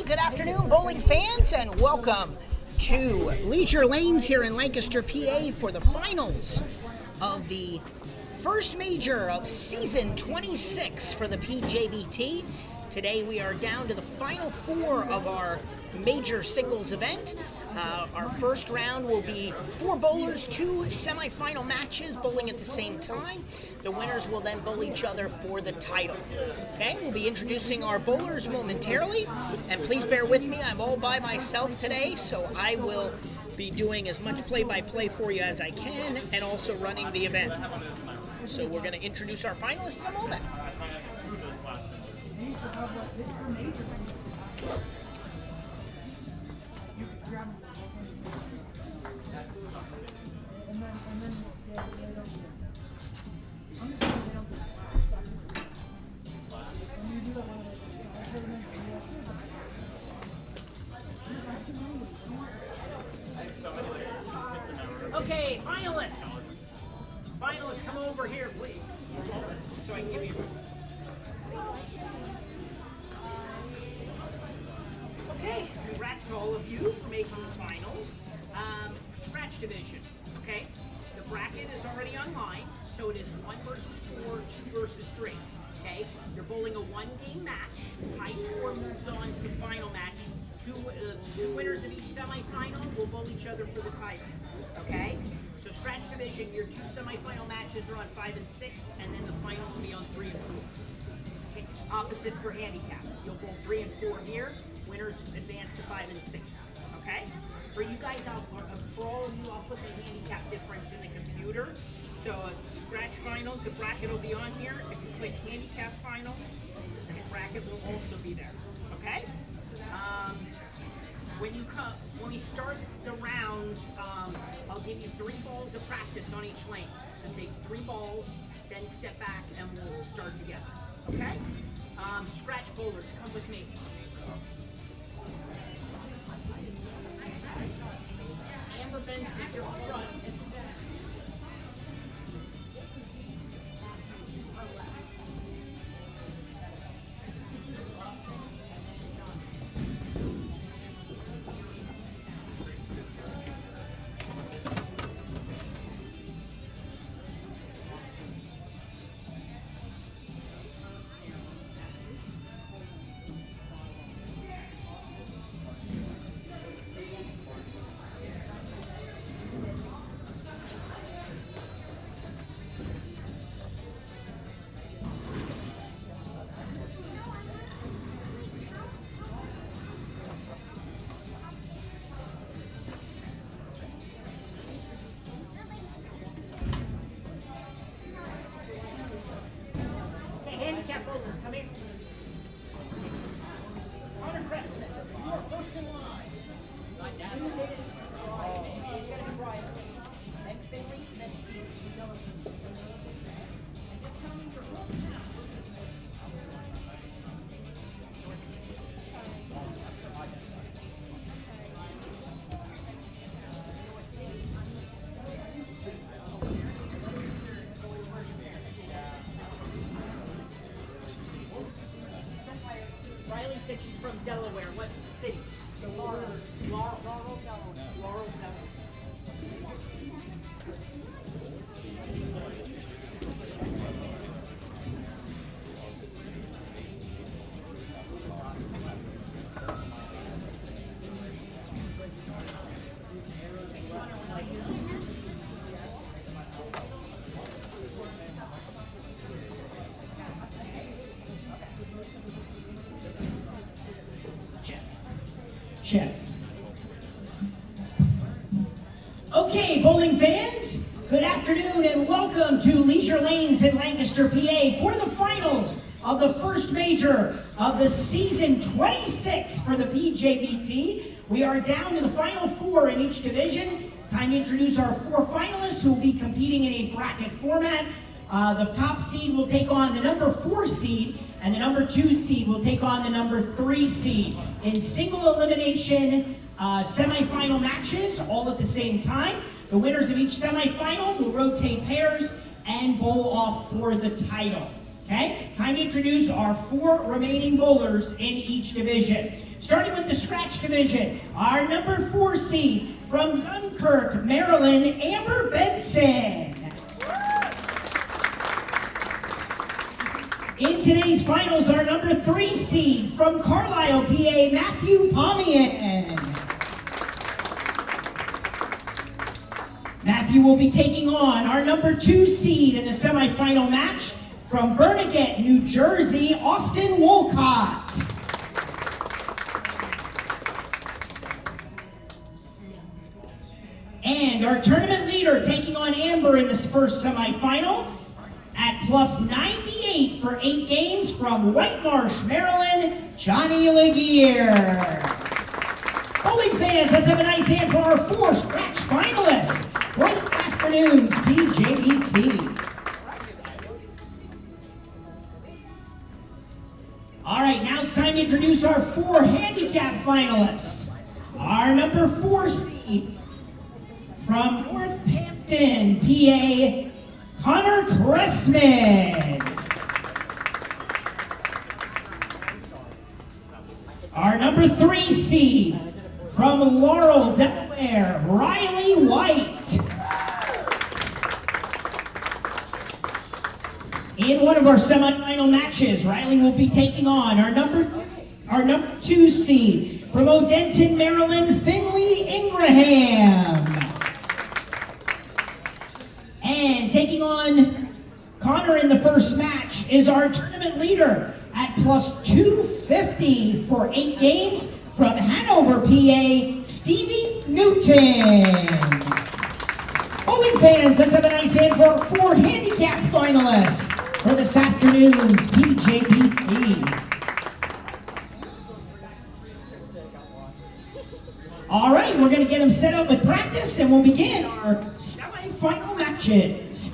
good afternoon, bowling fans, and welcome to Leisure Lanes here in Lancaster, PA for the finals of the first major of season 26 for the PJBT. Today we are down to the final four of our major singles event. Our first round will be 4 bowlers, 2 semifinal matches bowling at the same time. The winners will then bowl each other for the title. Okay, we'll be introducing our bowlers momentarily, and please bear with me, I'm all by myself today, so I will be doing as much play-by-play for you as I can and also running the event. So we're going to introduce our finalists in a moment. Okay, finalists. Finalists, come over here, please. So I can give you. Okay, congrats to all of you for making the finals. Scratch division, okay? The bracket is already online, so it is 1 versus 4, 2 versus 3, okay? You're bowling a 1-game match. High score moves on to the final match. Two winners of each semifinal will bowl each other for the title, okay? So scratch division, your 2 semifinal matches are on 5 and 6, and then the final will be on 3 and 4. It's opposite for handicap. You'll bowl 3 and 4 here. Winners advance to 5 and 6. Okay? For you guys, for all of you, I'll put the handicap difference in the computer. So scratch finals, the bracket will be on here. If you click handicap finals, the bracket will also be there. Okay? When we start the rounds, I'll give you 3 balls of practice on each lane. So take 3 balls, then step back, and we'll start together. Okay? Scratch bowlers, come with me. Amber Benson, you're front. Come here. Connor Treston, you are first in line. He's going to be Brian. Then Finley, then Steve. And just tell me your hook now. Riley said she's from Delaware. What city? Laurel, Delaware. Laurel, Delaware. Check. Okay, bowling fans, good afternoon and welcome to Leisure Lanes in Lancaster, PA for the finals of the first major of the season 26 for the PJBT. We are down to the final 4 in each division. It's time to introduce our 4 finalists who will be competing in a bracket format. The top seed will take on the number 4 seed, and the number 2 seed will take on the number 3 seed in single elimination semifinal matches, all at the same time. The winners of each semifinal will rotate pairs and bowl off for the title. Okay, time to introduce our 4 remaining bowlers in each division. Starting with the scratch division, our number 4 seed from Dunkirk, Maryland, Amber Benson. In today's finals, our number 3 seed from Carlisle, PA, Matthew Pomian. Matthew will be taking on our number 2 seed in the semifinal match from Bernadette, New Jersey, Austin Wolcott. And our tournament leader taking on Amber in this first semifinal at plus 98 for 8 games from White Marsh, Maryland, Johnny Laguerre. Bowling fans, let's have a nice hand for our 4 scratch finalists for this afternoon's PJBT. All right, now it's time to introduce our 4 handicap finalists. Our number 4 seed from Northampton, PA, Connor Cressman. Our number 3 seed from Laurel, Delaware, Riley White. In one of our semifinal matches, Riley will be taking on our number 2 seed from Odenton, Maryland, Finley Ingraham. And taking on Connor in the first match is our tournament leader at plus 250 for 8 games from Hanover, PA, Stevie Newton. Bowling fans, let's have a nice hand for 4 handicap finalists for this afternoon's PJBT. All right, we're going to get them set up with practice, and we'll begin our semifinal matches.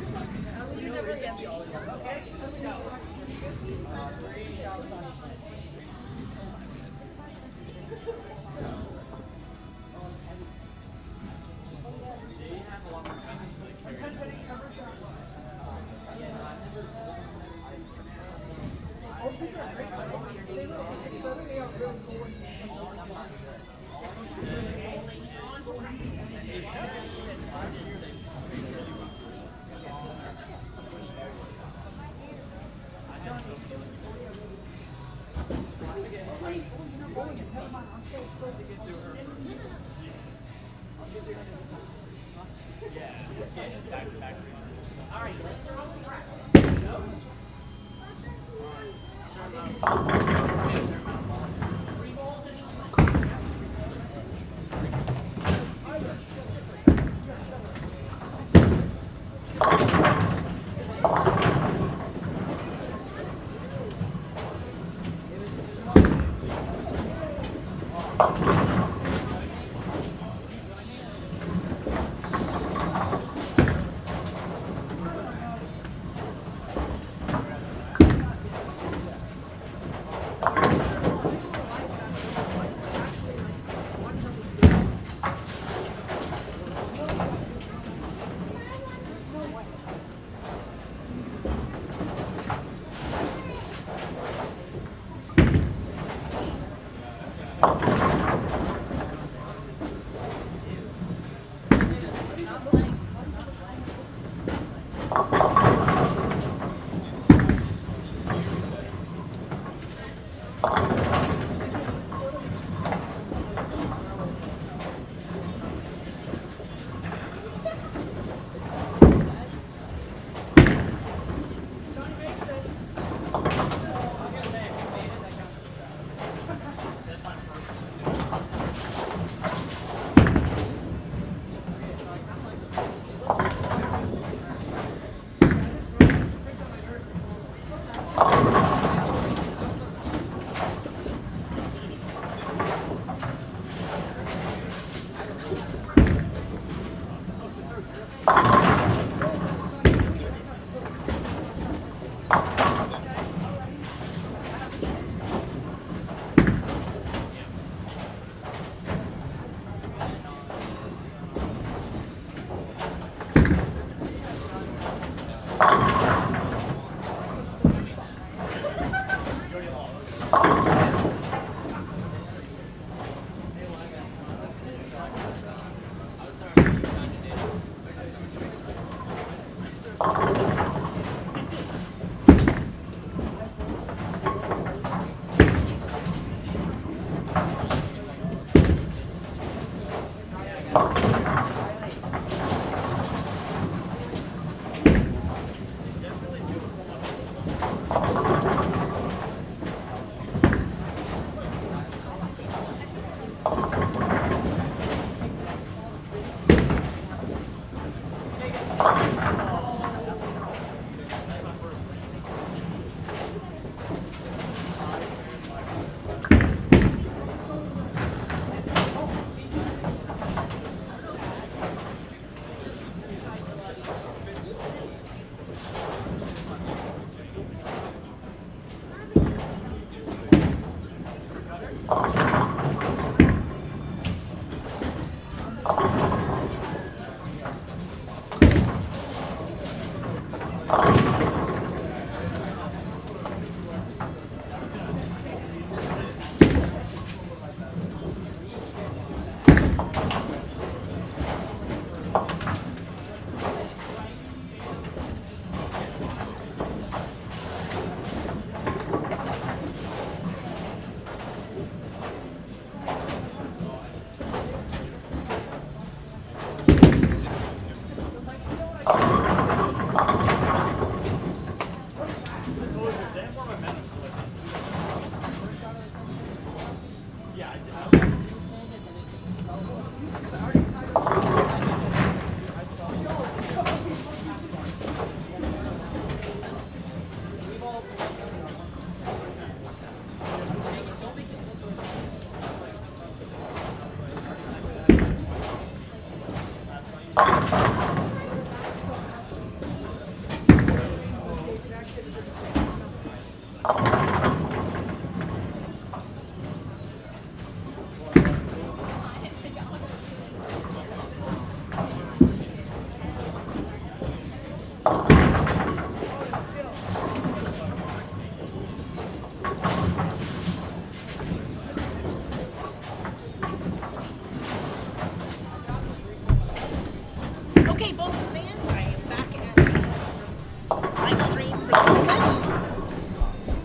Okay, bowling fans, I am back at the live stream for the moment.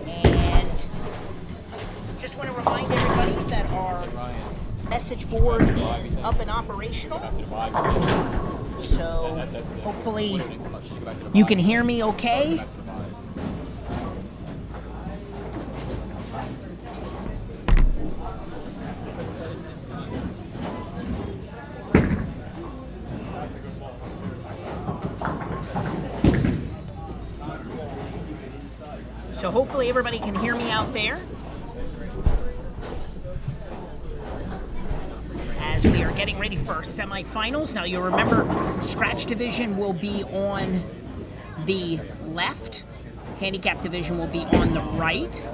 And just want to remind everybody that our message board is up and operational. So hopefully you can hear me okay. So hopefully everybody can hear me out there. As we are getting ready for our semifinals. Now you'll remember Scratch Division will be on the left. Handicap Division will be on the right.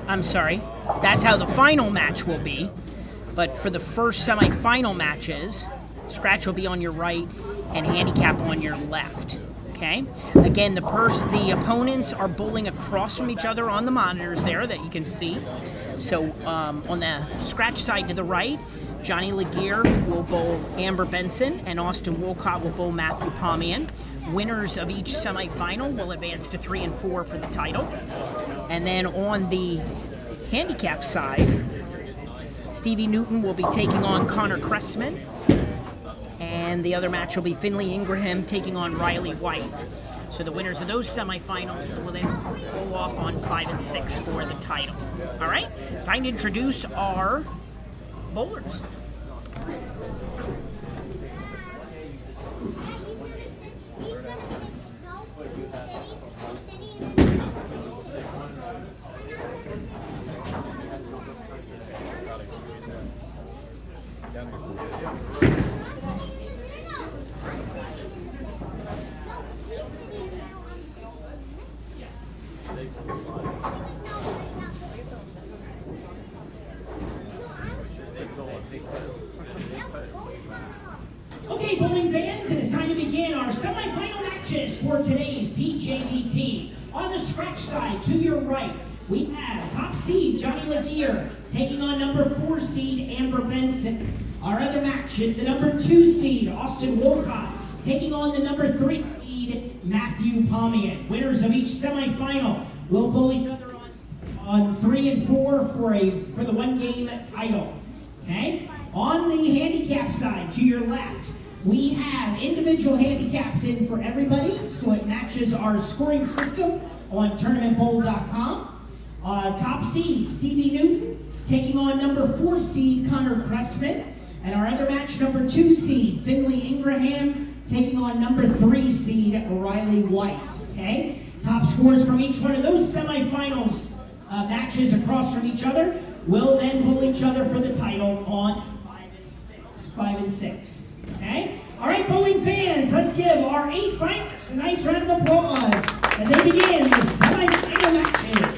I'm sorry. That's how the final match will be. But for the first semifinal matches, Scratch will be on your right and Handicap on your left. Okay. Again, the opponents are bowling across from each other on the monitors there that you can see. So on the Scratch side to the right, Johnny Laguerre will bowl Amber Benson and Austin Wolcott will bowl Matthew Pomian. Winners of each semifinal will advance to 3 and 4 for the title. And then on the handicap side, Stevie Newton will be taking on Connor Cressman. And the other match will be Finley Ingraham taking on Riley White. So the winners of those semifinals will then go off on 5 and 6 for the title. All right, time to introduce our bowlers. Okay, bowling fans, it is time to begin our semifinal matches for today's PJBT. On the Scratch side, to your right, we have top seed Johnny Laguerre taking on number 4 seed Amber Benson. Our other match is the number 2 seed Austin Wolcott taking on the number 3 seed Matthew Pomian. Winners of each semifinal will bowl each other on 3 and 4 for the one-game title. Okay? On the handicap side, to your left, we have individual handicaps in for everybody, so it matches our scoring system on tournamentbowl.com. Top seed, Stevie Newton, taking on number 4 seed, Connor Cressman. And our other match, number 2 seed, Finley Ingraham, taking on number 3 seed, Riley White. Okay? Top scores from each one of those semifinals matches across from each other will then bowl each other for the title on 5 and 6. Okay? All right, bowling fans, let's give our 8 finalists a nice round of applause as they begin the semifinal matches.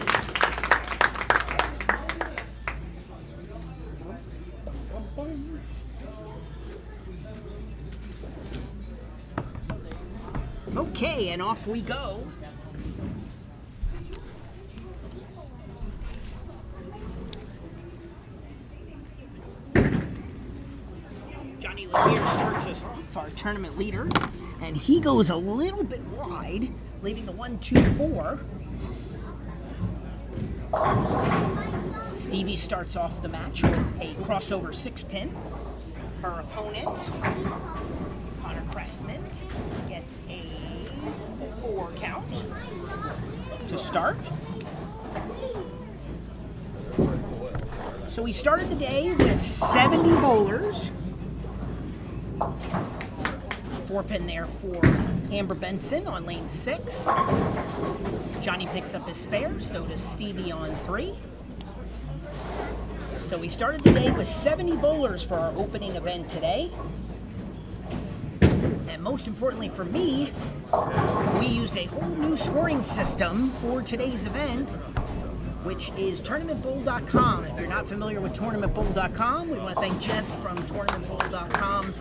Okay, and off we go. Johnny Laguerre starts us off, our tournament leader, and he goes a little bit wide, leaving the 1-2-4. Stevie starts off the match with a crossover 6-pin. Her opponent, Connor Cressman, gets a 4 count. to start. So we started the day with 70 bowlers. 4-pin there for Amber Benson on lane 6. Johnny picks up his spare, so does Stevie on 3. So we started the day with 70 bowlers for our opening event today. And most importantly for me, we used a whole new scoring system for today's event, which is tournamentbowl.com. If you're not familiar with tournamentbowl.com, we want to thank Jeff from tournamentbowl.com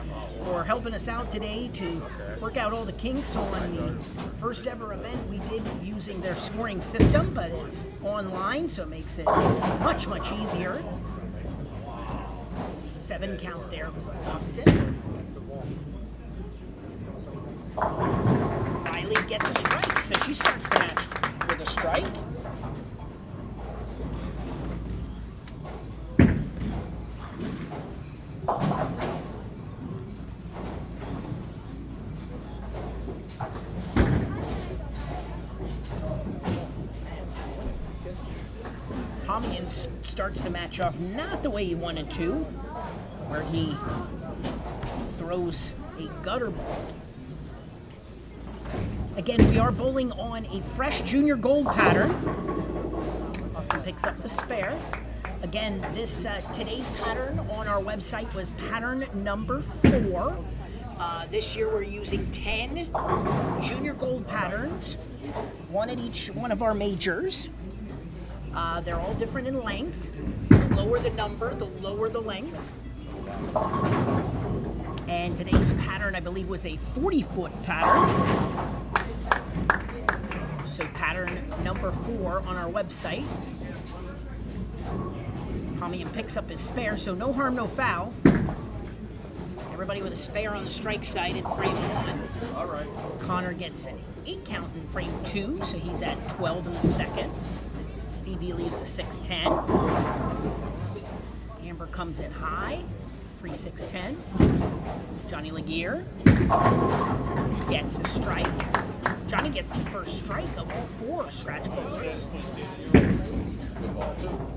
for helping us out today to work out all the kinks on the first ever event we did using their scoring system, but it's online, so it makes it much, much easier. 7 count there for Austin. Riley gets a strike, so she starts the match with a strike. Pomian starts the match off not the way he wanted to, where he throws a gutter ball. Again, we are bowling on a fresh junior gold pattern. Austin picks up the spare. Again, this today's pattern on our website was pattern number 4. This year we're using 10 junior gold patterns, one at each one of our majors. They're all different in length. The lower the number, the lower the length. And today's pattern, I believe, was a 40-foot pattern. So pattern number 4 on our website. Pomian picks up his spare, so no harm, no foul. Everybody with a spare on the strike side in frame 1. All right. Connor gets an 8 count in frame 2, so he's at 12 in the second. Stevie leaves the 6-10. Amber comes in high, 3-6-10. Johnny Laguerre gets a strike. Johnny gets the first strike of all 4 scratch bowlers.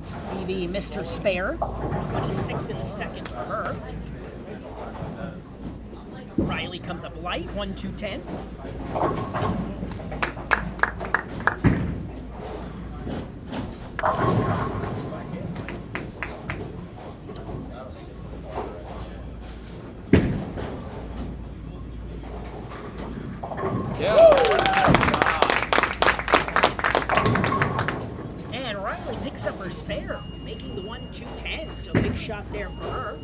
Stevie missed her spare, 26 in the second for her. Riley comes up light, 1-2-10. And Riley picks up her spare, making the 1-2-10, so big shot there for her.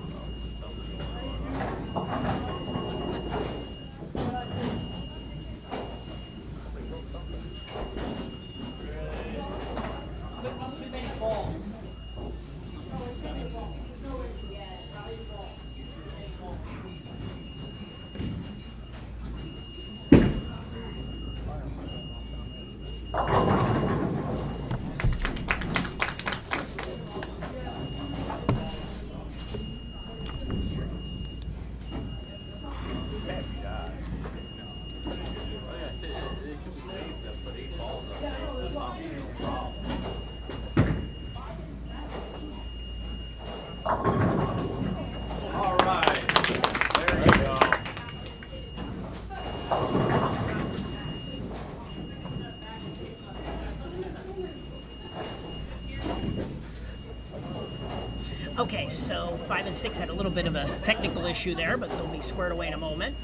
Okay, so 5 and 6 had a little bit of a technical issue there, but they'll be squared away in a moment.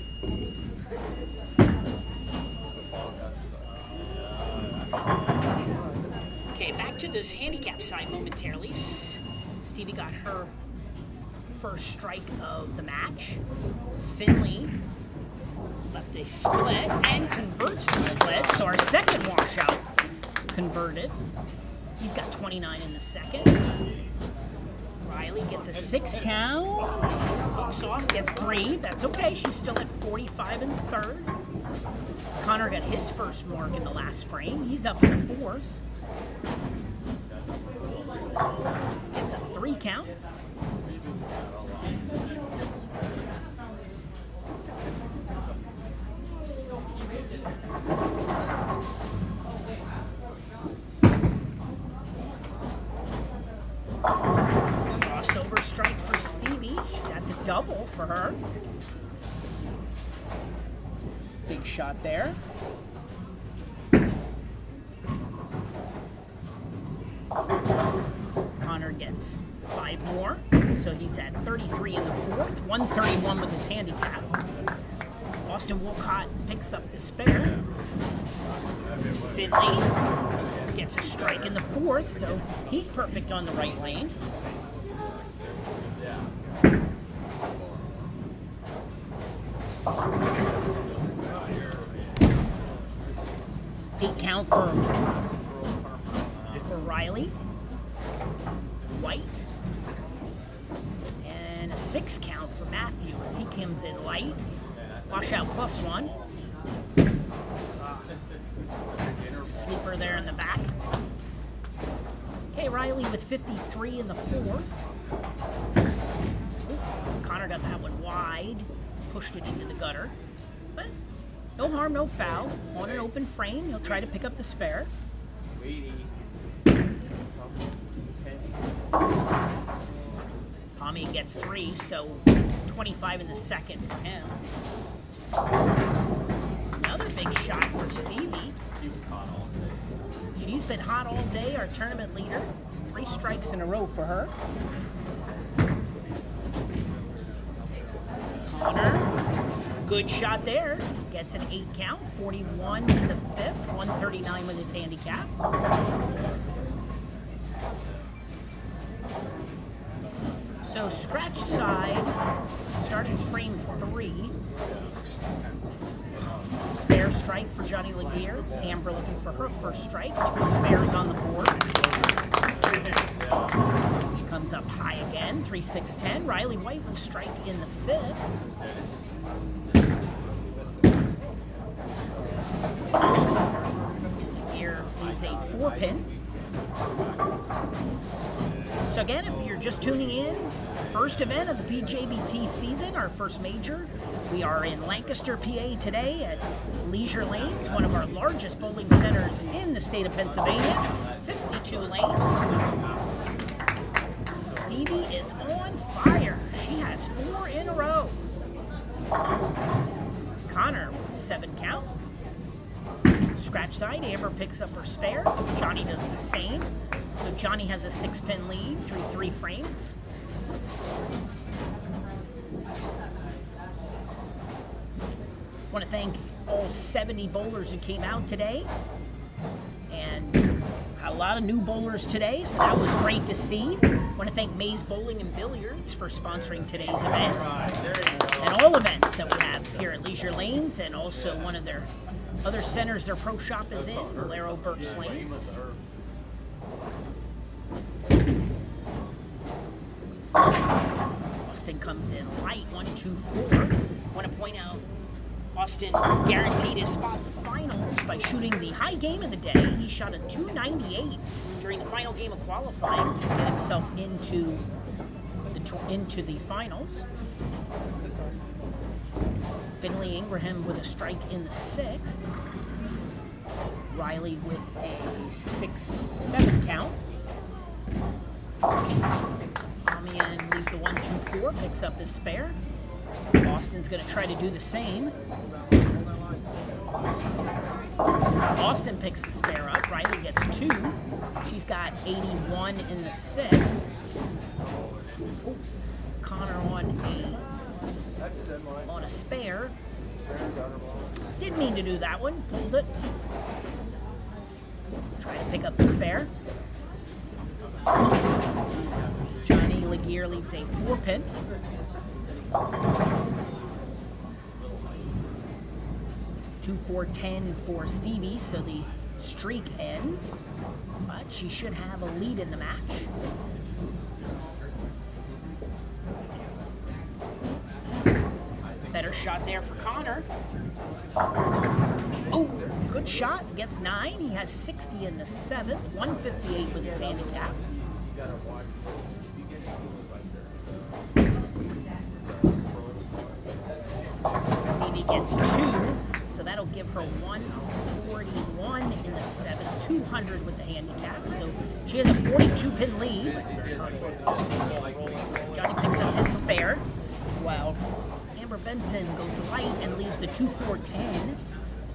Okay, back to this handicap side momentarily. Stevie got her first strike of the match. Finley left a split and converts the split, so our second washout converted. He's got 29 in the second. Riley gets a 6 count, hooks off, gets 3. That's okay, she's still at 45 in the third. Connor got his first mark in the last frame. He's up in the fourth. Gets a 3 count. Stevie. That's a double for her. Big shot there. Connor gets 5 more, so he's at 33 in the 4th, 131 with his handicap. Austin Wolcott picks up the spare. Finley gets a strike in the 4th, so he's perfect on the right lane. Eight count for Riley. White. And a 6 count for Matthew as he comes in light. Washout +1. Sleeper there in the back. Okay, Riley with 53 in the 4th. Ooh, Connor got that one wide. Pushed it into the gutter. But no harm, no foul. On an open frame, he'll try to pick up the spare. Pommy gets 3, so 25 in the 2nd for him. Another big shot for Stevie. She's been hot all day, our tournament leader. 3 strikes in a row for her. Connor, good shot there. Gets an 8 count, 41 in the 5th, 139 with his handicap. So scratch side, starting frame 3. Spare strike for Johnny Laguerre. Amber looking for her first strike. 2 spares on the board. She comes up high again, 3-6-10. Riley White with strike in the 5th. Laguerre leaves a 4-pin. So again, if you're just tuning in, first event of the PJBT season, our first major. We are in Lancaster, PA today at Leisure Lanes, one of our largest bowling centers in the state of Pennsylvania. 52 lanes. Stevie is on fire. She has 4 in a row. Connor, 7 count. Scratch side, Amber picks up her spare. Johnny does the same. So Johnny has a 6-pin lead through 3 frames. Want to thank all 70 bowlers who came out today. And a lot of new bowlers today, so that was great to see. Want to thank Maze Bowling and Billiards for sponsoring today's event. And all events that we have here at Leisure Lanes, and also one of their other centers their pro shop is in, Valero Burks Lanes. Austin comes in light, 1-2-4. Want to point out, Austin guaranteed his spot in the finals by shooting the high game of the day. He shot a 298 during the final game of qualifying to get himself into the finals. Finley Ingraham with a strike in the 6th. Riley with a 6-7 count. Amian leaves the 1-2-4, picks up his spare. Austin's going to try to do the same. Austin picks the spare up. Riley gets 2. She's got 81 in the 6th. Ooh, Connor on a spare. Didn't mean to do that one. Pulled it. Try to pick up the spare. Johnny Laguerre leaves a 4-pin. Two 4-10 for Stevie, so the streak ends. But she should have a lead in the match. Better shot there for Connor. Oh, good shot. Gets 9. He has 60 in the 7th. 158 with his handicap. Stevie gets 2. So that'll give her 141 in the 7th, 200 with the handicap. So she has a 42-pin lead. Johnny picks up his spare, while Amber Benson goes light and leaves the 2-4-10.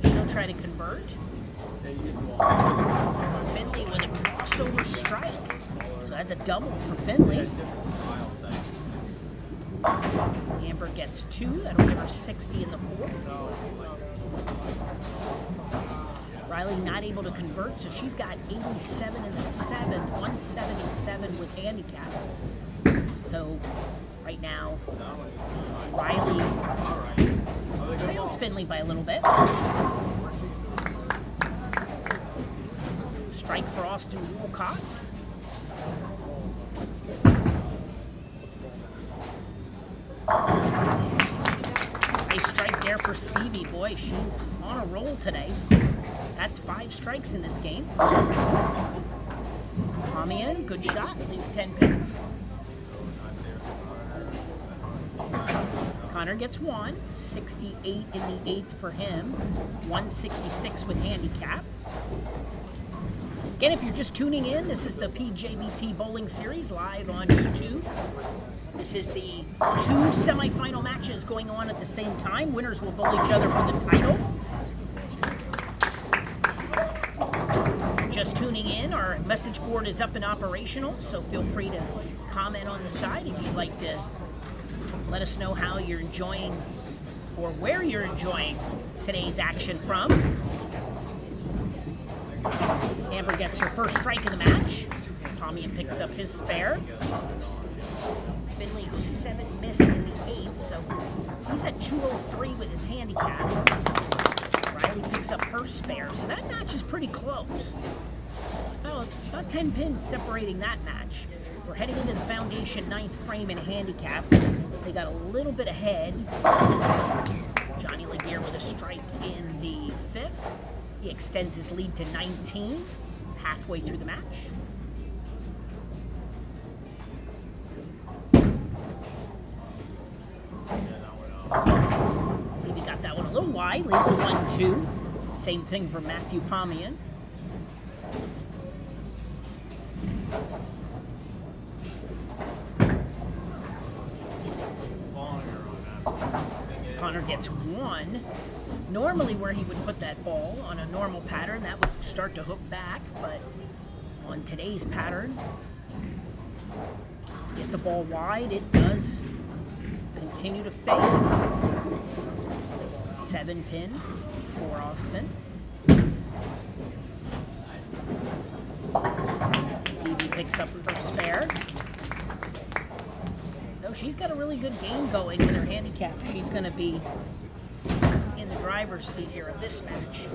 So she'll try to convert. Finley with a crossover strike. So that's a double for Finley. Amber gets 2. That'll give her 60 in the 4th. Riley not able to convert, so she's got 87 in the 7th, 177 with handicap. So right now, Riley trails Finley by a little bit. Strike for Austin Woolcock. Nice strike there for Stevie. Boy, she's on a roll today. That's 5 strikes in this game. Pomian, good shot, leaves 10 pin. Connor gets 1, 68 in the 8th for him, 166 with handicap. Again, if you're just tuning in, this is the PJBT Bowling Series live on YouTube. This is the 2 semifinal matches going on at the same time. Winners will bowl each other for the title. Just tuning in, our message board is up and operational, so feel free to comment on the side if you'd like to let us know how you're enjoying or where you're enjoying today's action from. Amber gets her first strike in the match. Pomian picks up his spare. Finley goes 7 miss in the 8th, so he's at 203 with his handicap. Riley picks up her spare, so that match is pretty close. About 10 pins separating that match. We're heading into the foundation 9th frame in handicap. They got a little bit ahead. Johnny Laguerre with a strike in the 5th. He extends his lead to 19, halfway through the match. Stevie got that one a little wide, leaves the 1-2. Same thing for Matthew Pomian. Connor gets 1. Normally where he would put that ball on a normal pattern, that would start to hook back, but on today's pattern, get the ball wide, it does continue to fade. 7 pin for Austin. Stevie picks up her spare. So she's got a really good game going with her handicap. She's going to be in the driver's seat here of this match.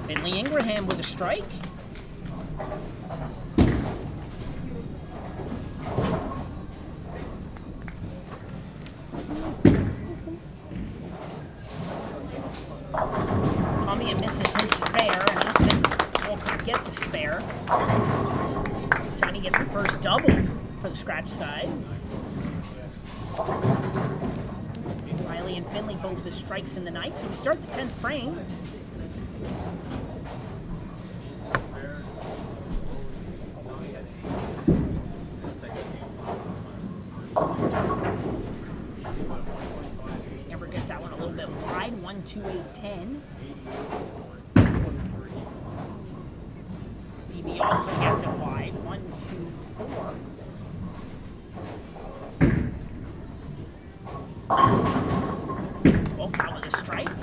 Finley Ingraham with a strike. Pomian misses his spare, and Austin Woolcock gets a spare. Johnny gets the first double for the scratch side. Riley and Finley both with strikes in the 9th, so we start the 10th frame. Amber gets that one a little bit wide, 1-2-8-10. Stevie also gets it wide, 1-2-4. Woolcock with a strike.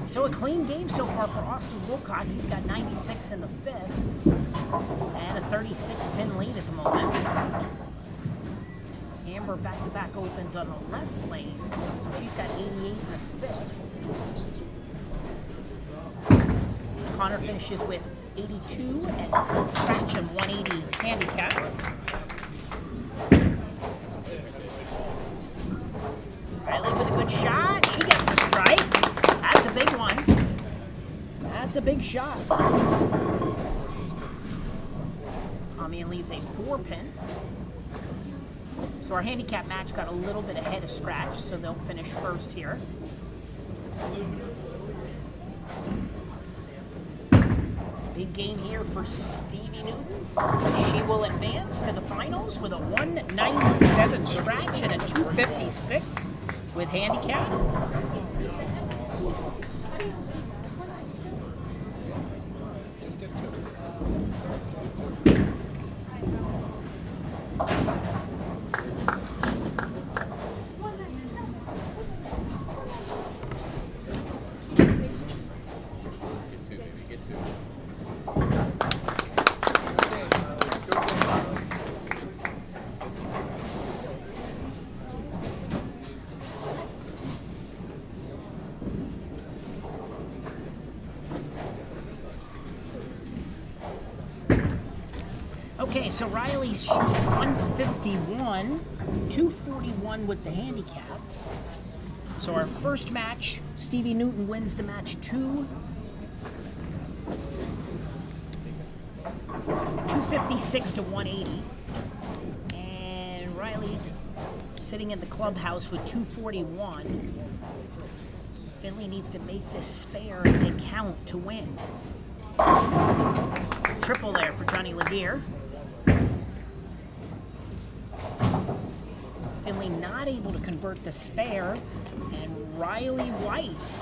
So a clean game so far for Austin Woolcock. He's got 96 in the 5th and a 36-pin lead at the moment. Amber back-to-back opens on the left lane, so she's got 88 in the 6th. Connor finishes with 82 and scratch and 180 handicap. Riley with a good shot. She gets a strike. That's a big one. That's a big shot. Pomian leaves a 4-pin. So our handicap match got a little bit ahead of Scratch, so they'll finish first here. Big game here for Stevie Newton. She will advance to the finals with a 197 Scratch and a 256 with handicap. Okay, so Riley shoots 151, 241 with the handicap. So our first match, Stevie Newton wins the match 256 to 180. And Riley sitting in the clubhouse with 241. Finley needs to make this spare and count to win. Triple there for Johnny Laguerre. Finley not able to convert the spare, and Riley White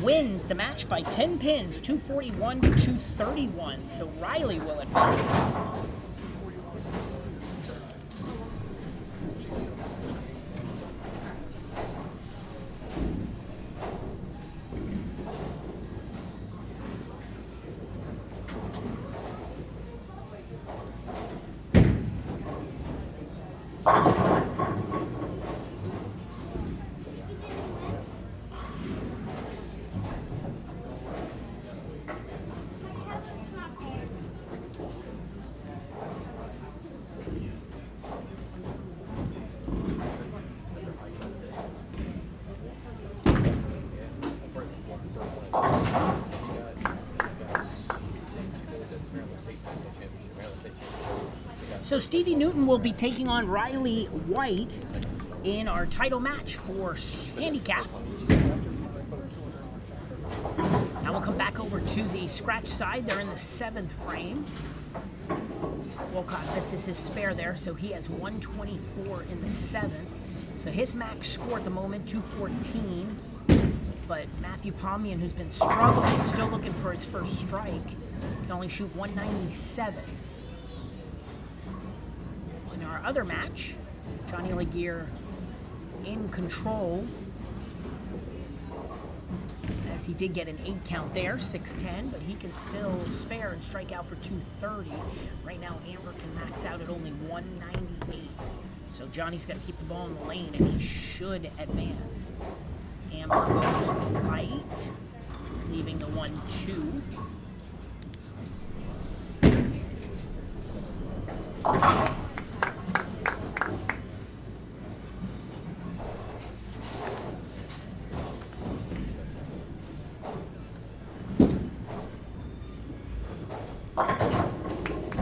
wins the match by 10 pins, 241 to 231. So Riley will advance. So Stevie Newton will be taking on Riley White in our title match for handicap. Now we'll come back over to the Scratch side. They're in the 7th frame. Wolcott misses his spare there, so he has 124 in the 7th. So his max score at the moment, 214. But Matthew Pomian, who's been struggling, still looking for his first strike, can only shoot 197. In our other match, Johnny Laguerre in control, as he did get an 8 count there, 610, but he can still spare and strike out for 230. Right now, Amber can max out at only 198. So Johnny's got to keep the ball in the lane, and he should advance. Amber goes right, leaving the 1-2.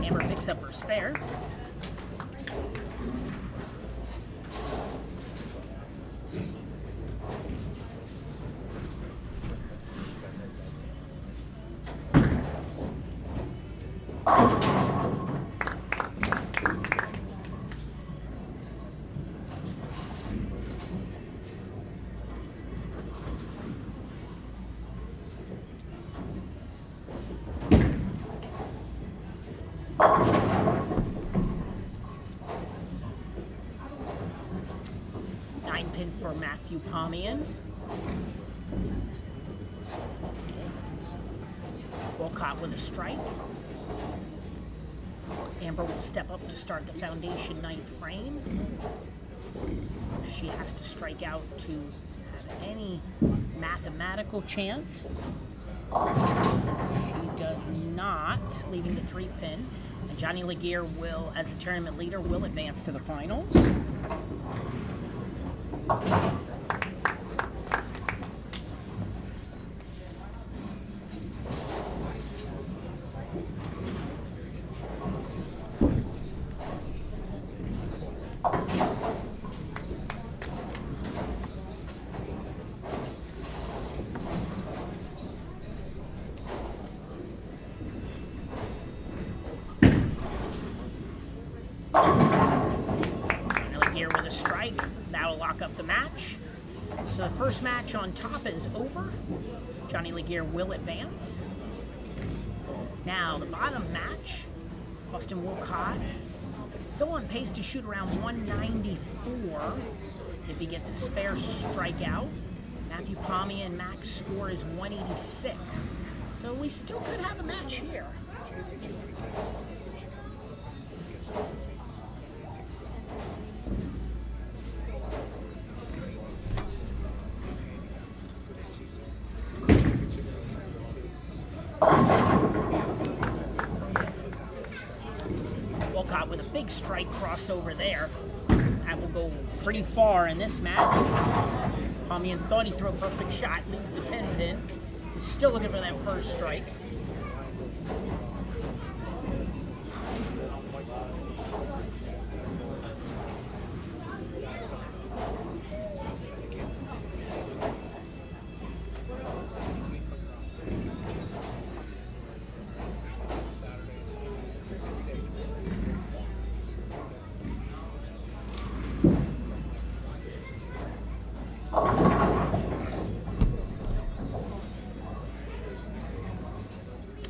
Amber picks up her spare. Pin for Matthew Pomian. Wolcott with a strike. Amber will step up to start the foundation 9th frame. She has to strike out to have any mathematical chance. She does not, leaving the 3-pin. And Johnny Laguerre will, as the tournament leader, will advance to the finals. Gear with a strike. That'll lock up the match. So the first match on top is over. Johnny Laguerre will advance. Now the bottom match, Austin Wolcott still on pace to shoot around 194 if he gets a spare strikeout. Matthew Pommier and Max score is 186. So we still could have a match here. Wolcott with a big strike crossover there. That will go pretty far in this match. Pommier thought he threw a perfect shot, leaves the 10 pin. He's still looking for that first strike.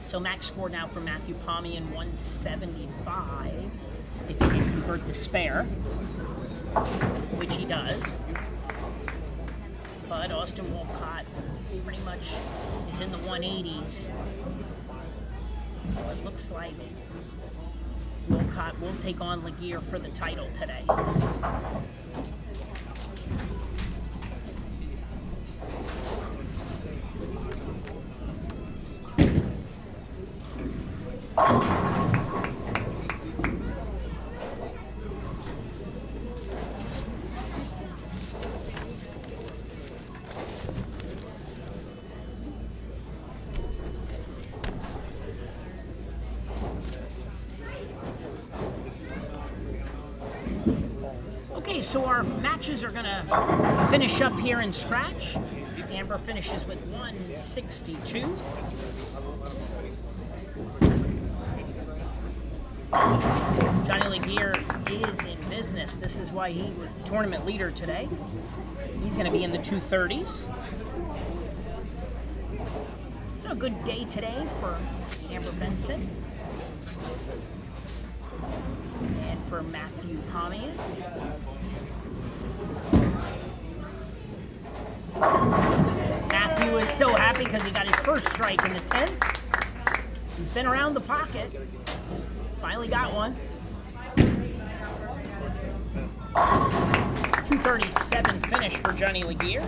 So max score now for Matthew Pommier 175 if he can convert the spare, which he does. But Austin Wolcott pretty much is in the 180s. So it looks like Wolcott will take on Laguerre for the title today. Okay, so our matches are going to finish up here in scratch. Amber finishes with 162. Johnny Laguerre is in business. This is why he was the tournament leader today. He's going to be in the 230s. So a good day today for Amber Benson. And for Matthew Pommier. Matthew is so happy because he got his first strike in the 10th. He's been around the pocket. Finally got one. 237 finish for Johnny Laguerre.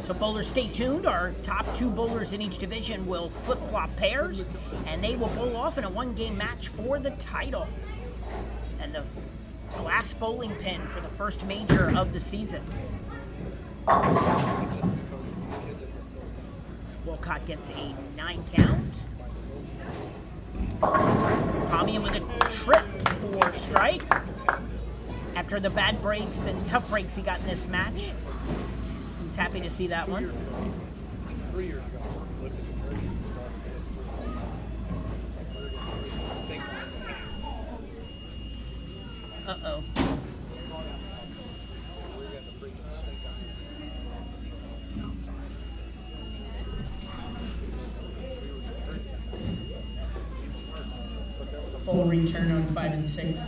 So bowlers, stay tuned. Our top two bowlers in each division will flip-flop pairs, and they will bowl off in a one-game match for the title. And the glass bowling pin for the first major of the season. Wolcott gets a 9 count. Pommier with a trip for strike. After the bad breaks and tough breaks he got in this match, he's happy to see that one. 3 years ago, I lived in New Jersey and started Uh-oh. we're getting a freaking snake eye outside. Bowl return on 5 and 6.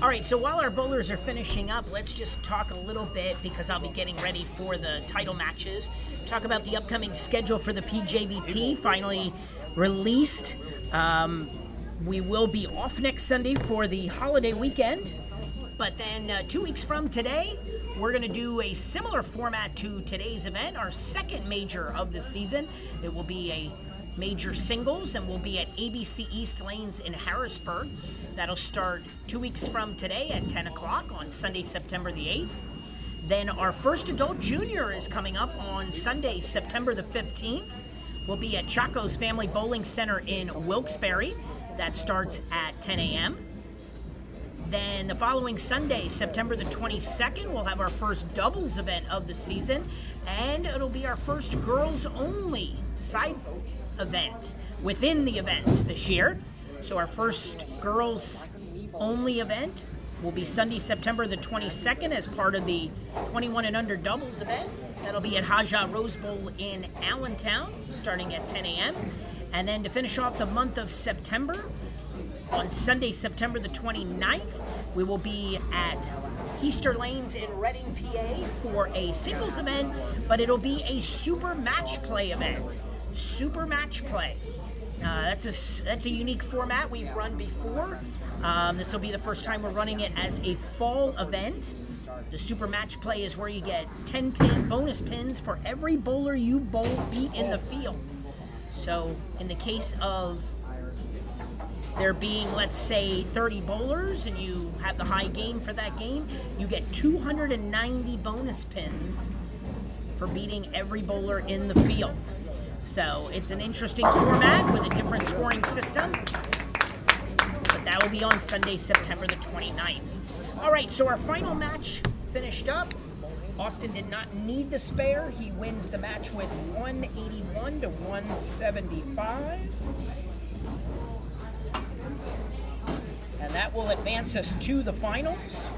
All right, so while our bowlers are finishing up, let's just talk a little bit, because I'll be getting ready for the title matches. Talk about the upcoming schedule for the PJBT, finally released. We will be off next Sunday for the holiday weekend, but then 2 weeks from today, we're going to do a similar format to today's event, our second major of the season. It will be a major singles, and we'll be at ABC East Lanes in Harrisburg. That'll start 2 weeks from today at 10 o'clock on Sunday, September the 8th. Then our first adult junior is coming up on Sunday, September the 15th. We'll be at Chaco's Family Bowling Center in Wilkes-Barre. That starts at 10 a.m. Then the following Sunday, September the 22nd, we'll have our first doubles event of the season, and it'll be our first girls-only side event within the events this year. So our first girls-only event will be Sunday, September the 22nd as part of the 21 and under doubles event. That'll be at Haja Rose Bowl in Allentown, starting at 10 a.m. And then to finish off the month of September, on Sunday, September the 29th, we will be at Heaster Lanes in Reading, PA for a singles event, but it'll be a super match play event. Super match play. That's a unique format we've run before. This will be the first time we're running it as a fall event. The super match play is where you get 10 bonus pins for every bowler you beat in the field. So in the case of there being, let's say, 30 bowlers and you have the high game for that game, you get 290 bonus pins for beating every bowler in the field. So it's an interesting format with a different scoring system. But that will be on Sunday, September the 29th. All right, so our final match finished up. Austin did not need the spare. He wins the match with 181 to 175. And that will advance us to the finals.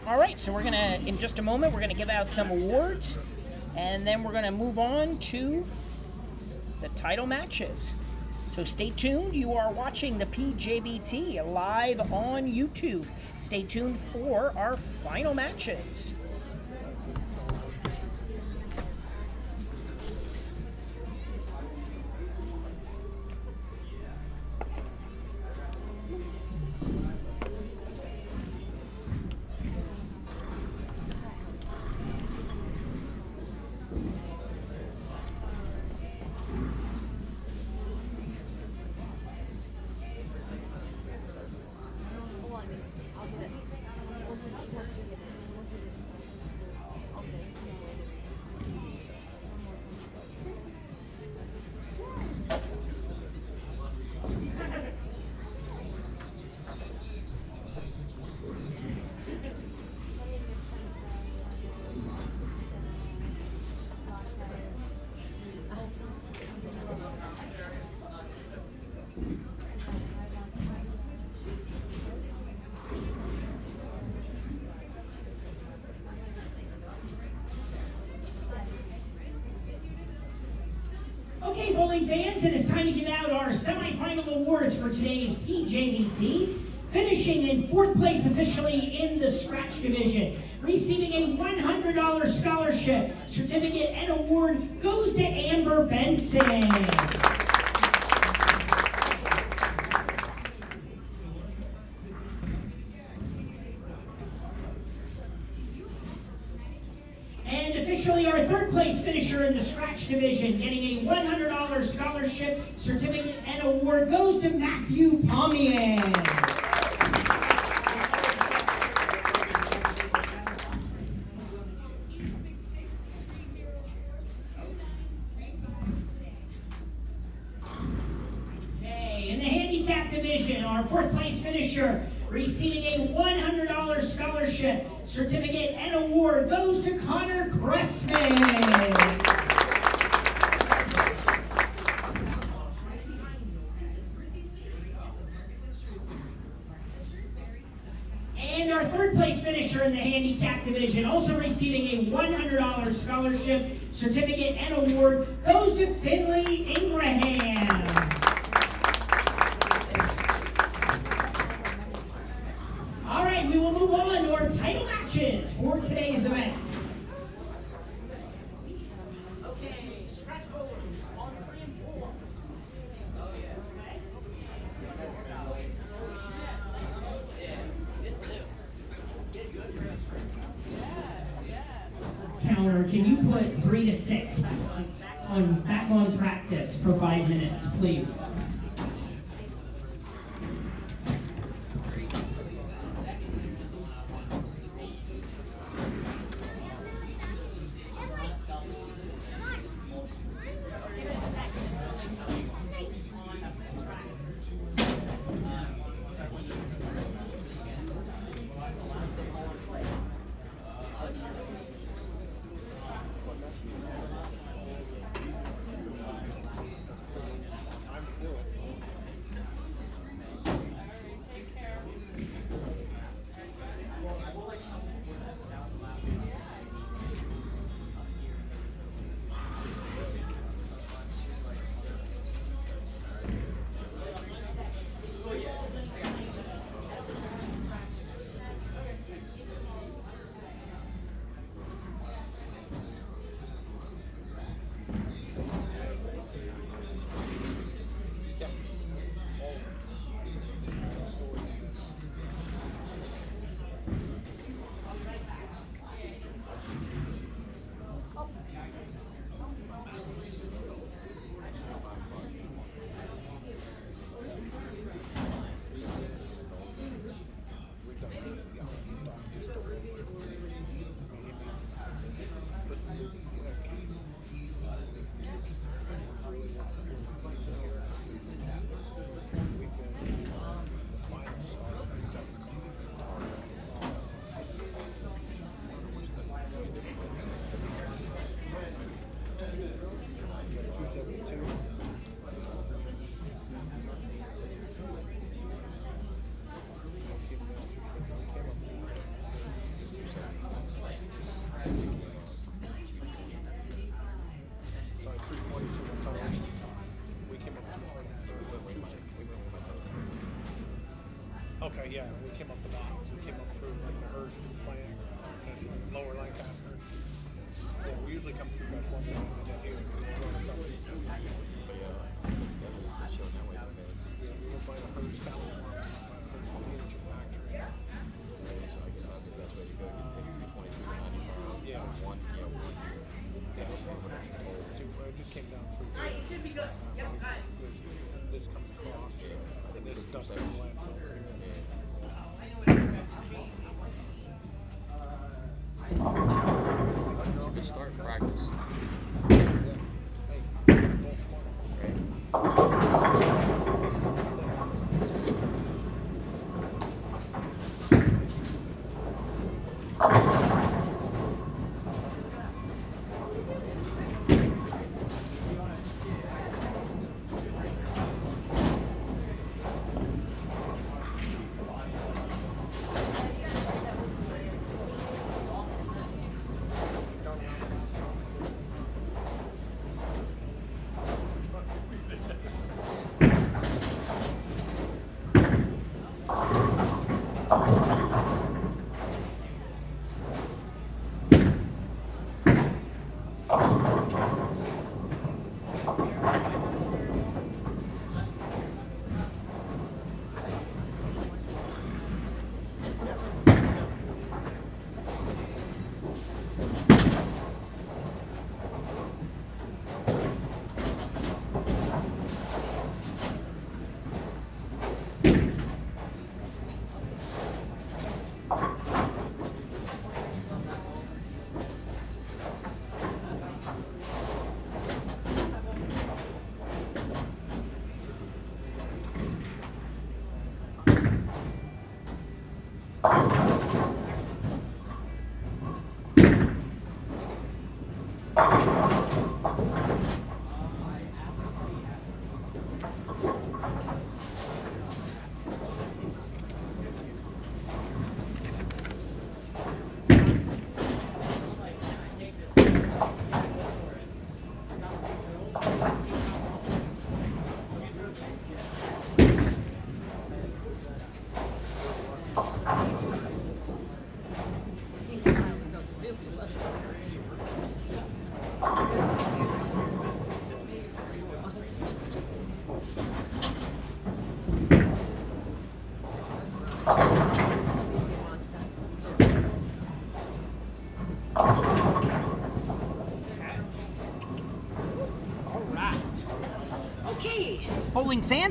All right, so we're gonna, in just a moment, we're gonna give out some awards, and then we're gonna move on to the title matches. So stay tuned. You are watching the PJBT live on YouTube. Stay tuned for our final matches. Okay, bowling fans, it is time to give out our semifinal awards for today's PJBT. Finishing in fourth place officially in the scratch division, receiving a $100 scholarship, certificate, and award goes to Amber Benson. And officially our third place finisher in the scratch division, getting a $100 scholarship, certificate, and award goes to Matthew Pomian. Okay, in the handicap division, our fourth place finisher, receiving a $100 scholarship, certificate, and award goes to Connor Cressman. And our third place finisher in the handicap division, also receiving a $100 scholarship, certificate, and award goes to Finley Ingraham. All right, we will move on to our title matches for today's event. Okay, scratch bowlers on 3 and 4. Lauren, can you put 3 to 6 back on practice for 5 minutes, please? Okay, yeah, we came up the bottom. We came up through like the Hearst plant and Lower Lancaster. Yeah, we usually come through Dutch one and then here we go to something. Yeah, we went by the Hearst California, Hearst Mechanical Factory. Yeah. So it just came down through. All right, you should be good. Yep, got it. This comes across, and this dust comes landfill. Good start practice.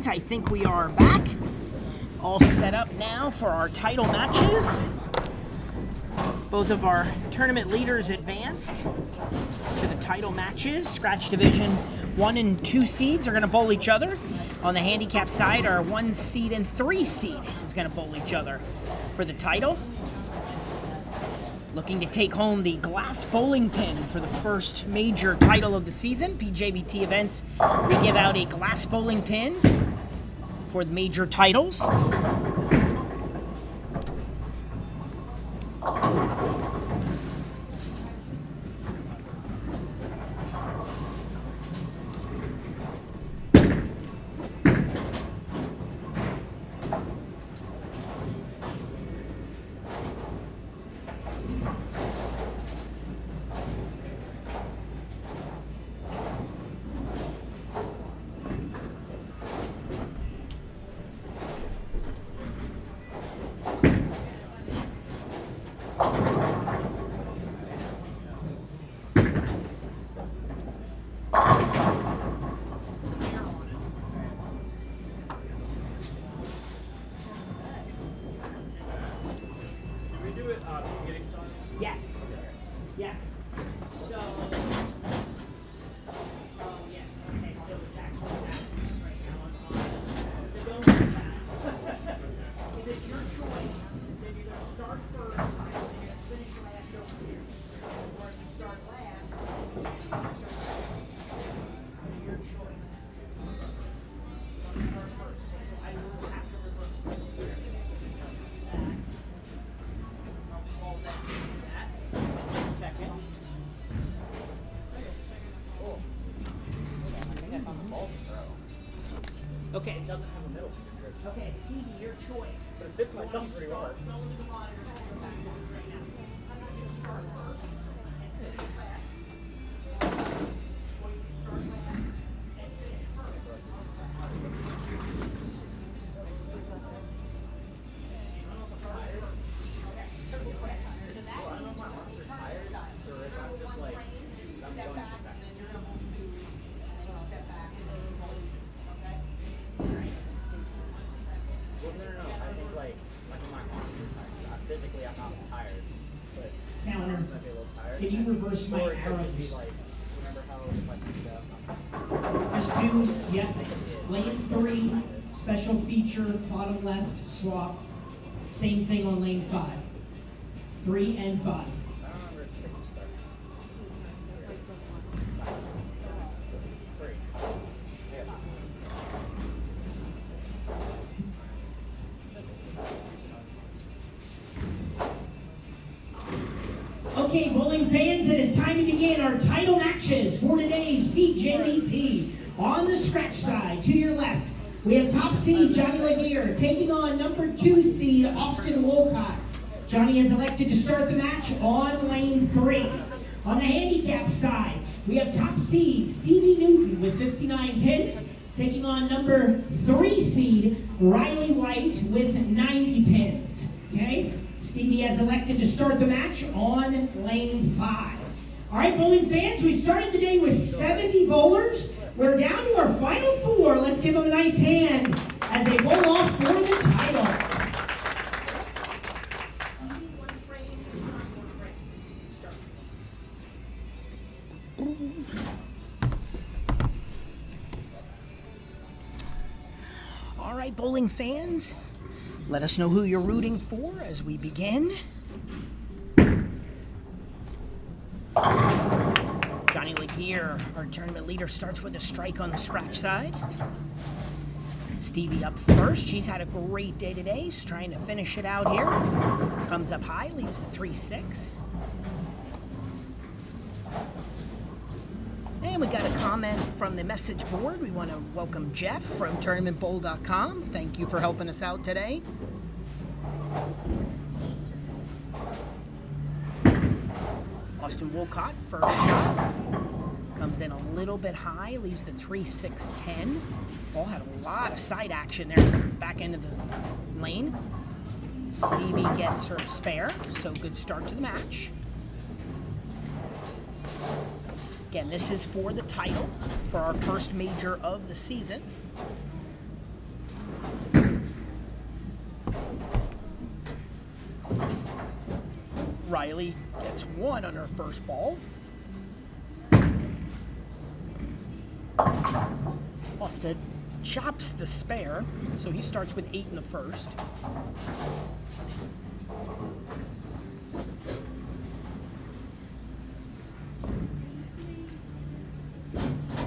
fans, I think we are back. All set up now for our title matches. Both of our tournament leaders advanced to the title matches. Scratch Division 1 and 2 seeds are going to bowl each other. On the handicap side, our 1 seed and 3 seed is going to bowl each other for the title. Looking to take home the glass bowling pin for the first major title of the season. PJBT events, we give out a glass bowling pin for the major titles. Yes. Yes. So. Oh yes. Okay. So it's actually happening right now on. So don't do that. If it's your choice, then you're gonna start first, and you're gonna finish last over here. Or if you start last, then your choice. Start first. Okay, so I will have to reverse. I'll call that. Second. Okay. It doesn't have a middle finger. Okay, Stevie, your choice. But it fits my thumb pretty well. Start first and finish last. Or you can start last and finish first. Step back, and then you're going to move to step back, and then you're going to, okay? Well, no. I think like my arms are tired. Physically, I'm not tired, but Counter. my arms might be a little tired. Can you reverse my Or it could just be arrows? like, remember how if I sit up, Just do, lane 3, special feature, bottom left, swap. Same thing on lane 5. 3 and 5. I don't remember if you start. 3. Okay, bowling fans, it is time to begin our title matches for today's PJBT. On the scratch side, to your left, we have top seed Johnny Laguerre taking on number 2 seed Austin Wolcott. Johnny has elected to start the match on lane 3. On the handicap side, we have top seed Stevie Newton with 59 pins taking on number 3 seed Riley White with 90 pins. Okay? Stevie has elected to start the match on lane 5. All right, bowling fans, we started the day with 70 bowlers. We're down to our final 4. Let's give them a nice hand as they bowl off for the title. All right, bowling fans, let us know who you're rooting for as we begin. Johnny Laguerre, our tournament leader, starts with a strike on the scratch side. Stevie up first. She's had a great day today. She's trying to finish it out here. Comes up high, leaves the 3-6. And we got a comment from the message board. We want to welcome Jeff from tournamentbowl.com. Thank you for helping us out today. Austin Wolcott, first shot. Comes in a little bit high, leaves the 3-6-10. Ball had a lot of side action there at the back end of the lane. Stevie gets her spare, so good start to the match. Again, this is for the title, for our first major of the season. Riley gets 1 on her first ball. Austin chops the spare, so he starts with 8 in the first.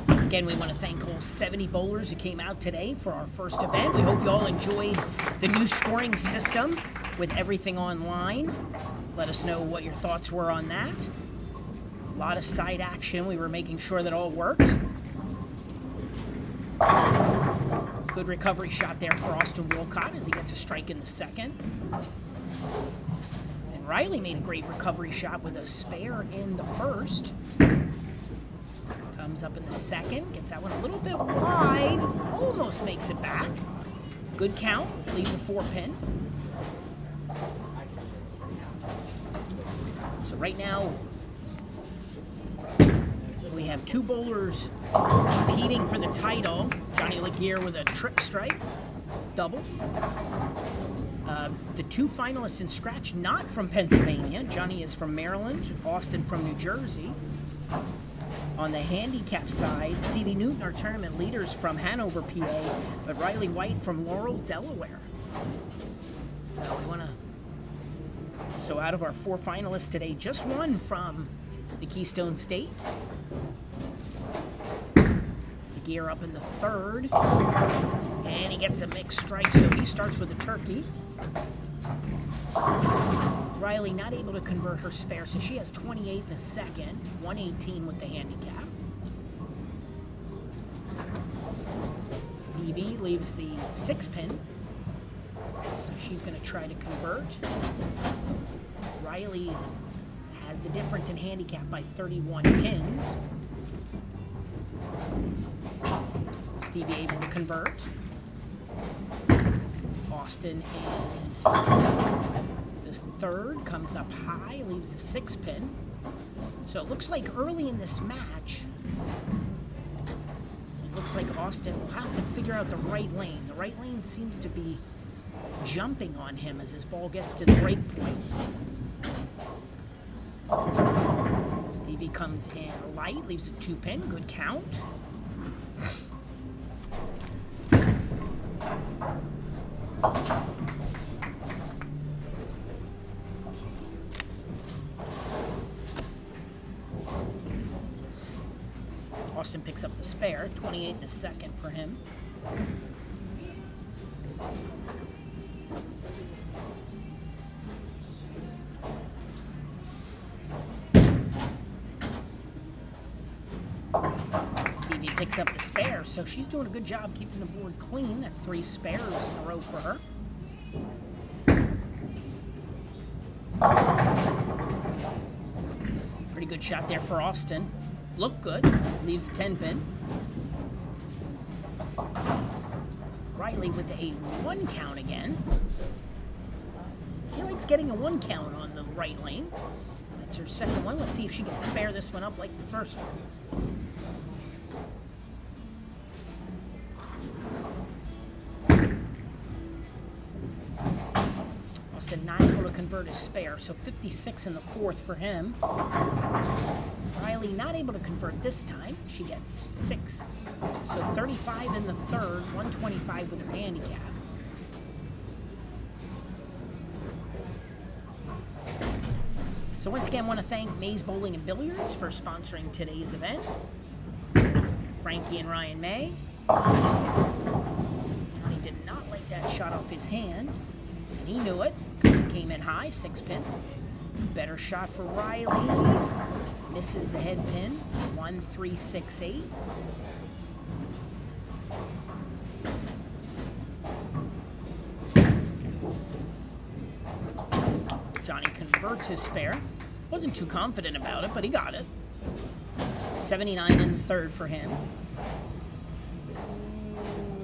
Again, we want to thank all 70 bowlers who came out today for our first event. We hope you all enjoyed the new scoring system with everything online. Let us know what your thoughts were on that. A lot of side action. We were making sure that all worked. Good recovery shot there for Austin Wolcott as he gets a strike in the second. And Riley made a great recovery shot with a spare in the first. Comes up in the second, gets that one a little bit wide, almost makes it back. Good count, leaves a 4-pin. So right now, we have 2 bowlers competing for the title. Johnny Laguerre with a trip strike, double. The 2 finalists in scratch, not from Pennsylvania. Johnny is from Maryland, Austin from New Jersey. On the handicap side, Stevie Newton, our tournament leaders from Hanover, PA, but Riley White from Laurel, Delaware. So out of our 4 finalists today, just 1 from the Keystone State. Gear up in the third, and he gets a mixed strike, so he starts with a turkey. Riley not able to convert her spare, so she has 28 in the second, 118 with the handicap. Stevie leaves the 6-pin, so she's going to try to convert. Riley has the difference in handicap by 31 pins. Stevie able to convert. Austin in this third, comes up high, leaves a 6-pin. So it looks like early in this match, it looks like Austin will have to figure out the right lane. The right lane seems to be jumping on him as his ball gets to the break point. Stevie comes in light, leaves a 2-pin, good count. Austin picks up the spare, 28 in the second for him. Stevie picks up the spare, so she's doing a good job keeping the board clean. That's 3 spares in a row for her. Pretty good shot there for Austin. Looked good. Leaves a 10-pin. Riley with a 1 count again. She likes getting a 1 count on the right lane. That's her second one. Let's see if she can spare this one up like the first one. Austin not able to convert his spare, so 56 in the fourth for him. Riley not able to convert this time. She gets 6. So 35 in the third, 125 with her handicap. So once again, I want to thank Mays Bowling and Billiards for sponsoring today's event. Frankie and Ryan May. Johnny did not like that shot off his hand, and he knew it because it came in high, 6-pin. Better shot for Riley. Misses the head pin, 1, 3, 6, 8. Johnny converts his spare. Wasn't too confident about it, but he got it. 79 in the third for him.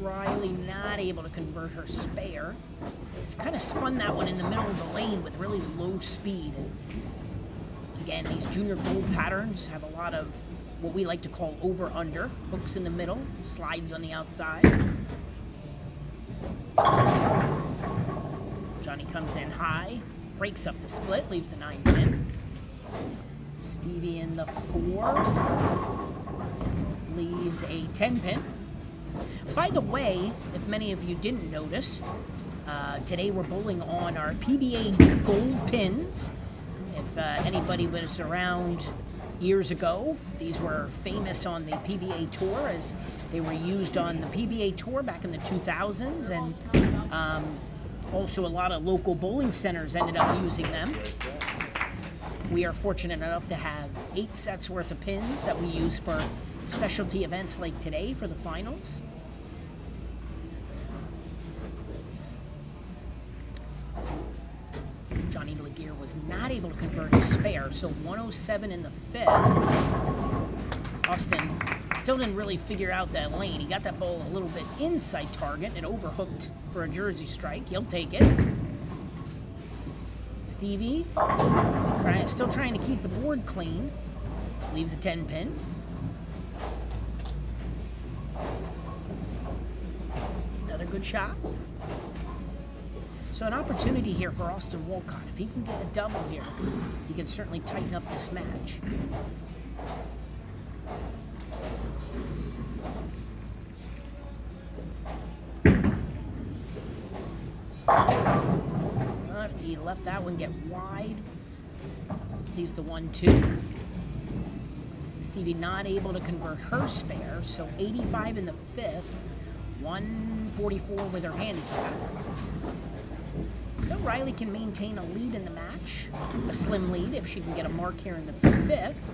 Riley not able to convert her spare. She kind of spun that one in the middle of the lane with really low speed. Again, these junior gold patterns have a lot of what we like to call over-under. Hooks in the middle, slides on the outside. Johnny comes in high, breaks up the split, leaves the 9 pin. Stevie in the 4th, leaves a 10 pin. By the way, if many of you didn't notice, today we're bowling on our PBA gold pins. If anybody was around years ago, these were famous on the PBA Tour as they were used on the PBA Tour back in the 2000s, and also a lot of local bowling centers ended up using them. We are fortunate enough to have 8 sets worth of pins that we use for specialty events like today for the finals. Johnny Laguerre was not able to convert his spare, so 107 in the 5th. Austin still didn't really figure out that lane. He got that ball a little bit inside target and overhooked for a Jersey strike. He'll take it. Stevie, still trying to keep the board clean. Leaves a 10 pin. Another good shot. So an opportunity here for Austin Wolcott. If he can get a double here, he can certainly tighten up this match. But he left that one get wide. Leaves the 1-2. Stevie not able to convert her spare, so 85 in the 5th, 144 with her handicap. So Riley can maintain a lead in the match, a slim lead if she can get a mark here in the 5th.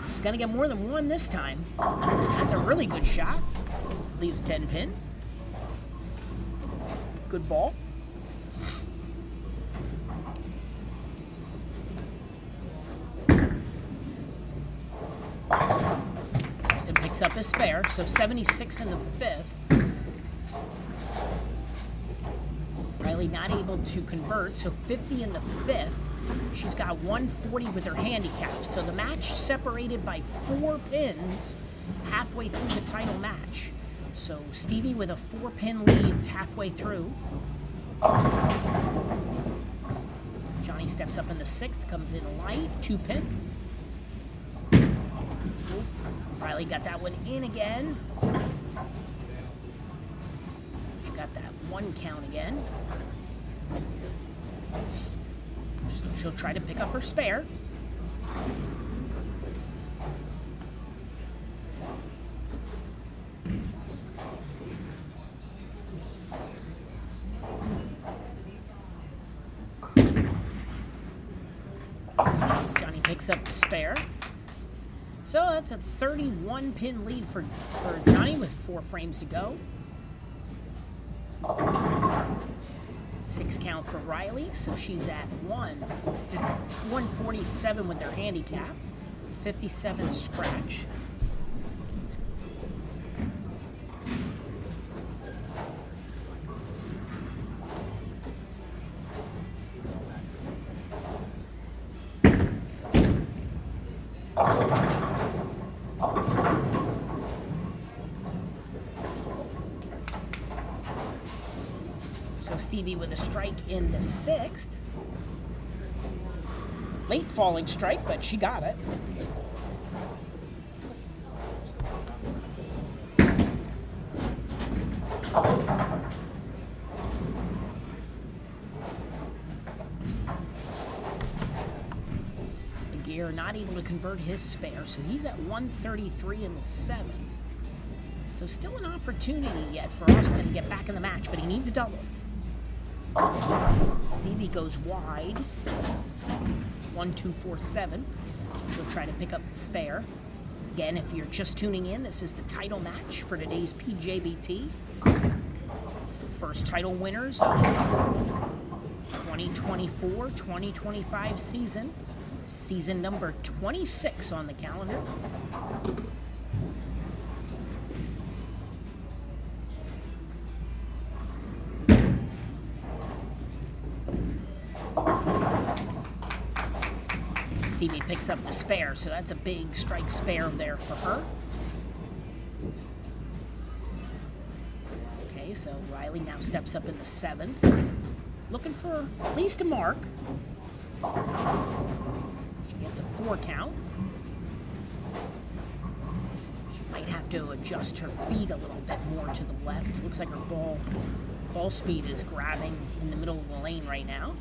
She's going to get more than one this time. That's a really good shot. Leaves 10 pin. Good ball. Austin picks up his spare, so 76 in the 5th. Riley not able to convert, so 50 in the 5th. She's got 140 with her handicap, so the match separated by 4 pins halfway through the title match. So Stevie with a 4-pin lead halfway through. Johnny steps up in the 6th, comes in light, 2-pin. Riley got that one in again. She got that 1 count again. So she'll try to pick up her spare. Johnny picks up the spare. So that's a 31-pin lead for Johnny with 4 frames to go. 6 count for Riley, so she's at 147 with their handicap, 57 scratch. So Stevie with a strike in the 6th. Late falling strike, but she got it. Laguerre not able to convert his spare, so he's at 133 in the 7th. So still an opportunity yet for Austin to get back in the match, but he needs a double. Stevie goes wide, 1-2-4-7. So she'll try to pick up the spare. Again, if you're just tuning in, this is the title match for today's PJBT. First title winners of 2024-2025 season. Season number 26 on the calendar. Stevie picks up the spare, so that's a big strike spare there for her. Okay, so Riley now steps up in the 7th. looking for at least a mark. She gets a 4 count. She might have to adjust her feet a little bit more to the left. Looks like her ball speed is grabbing in the middle of the lane right now.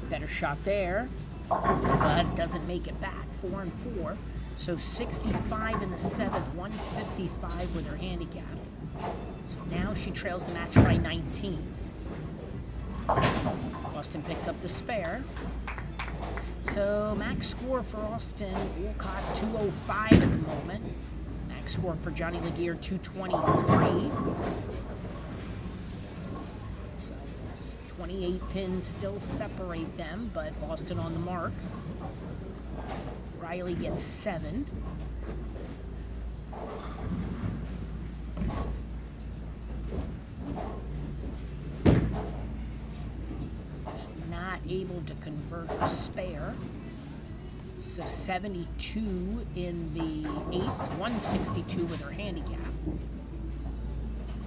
Better shot there, but doesn't make it back. 4 and 4. So 65 in the 7th, 155 with her handicap. So now she trails the match by 19. Austin picks up the spare. So max score for Austin Wolcott 205 at the moment. Max score for Johnny Laguerre 223. So 28 pins still separate them, but Austin on the mark. Riley gets 7. She's not able to convert her spare. So 72 in the 8th, 162 with her handicap.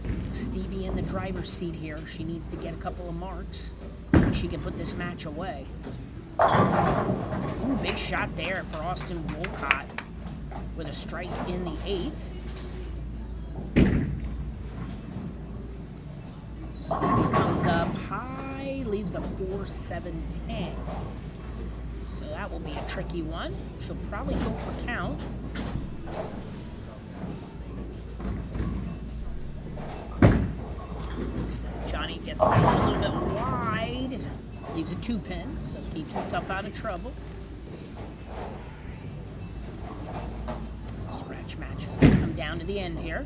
So Stevie in the driver's seat here. She needs to get a couple of marks. She can put this match away. Ooh, big shot there for Austin Wolcott with a strike in the 8th. Stevie comes up high, leaves a 4-7-10. So that will be a tricky one. She'll probably go for count. Johnny gets that one a little bit wide. Leaves a 2-pin, so keeps himself out of trouble. Scratch match is going to come down to the end here.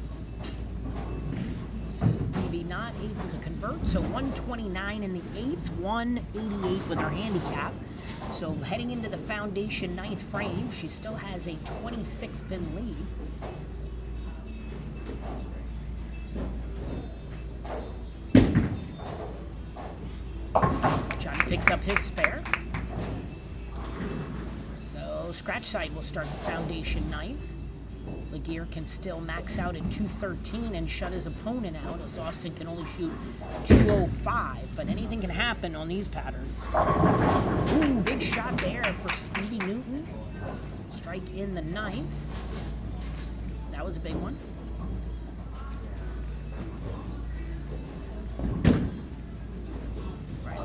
Stevie not able to convert, so 129 in the 8th, 188 with her handicap. So heading into the foundation 9th frame, she still has a 26-pin lead. Picks up his spare. So scratch side will start the foundation 9th. Laguerre can still max out at 213 and shut his opponent out, as Austin can only shoot 205, but anything can happen on these patterns. Ooh, big shot there for Stevie Newton. Strike in the 9th. That was a big one.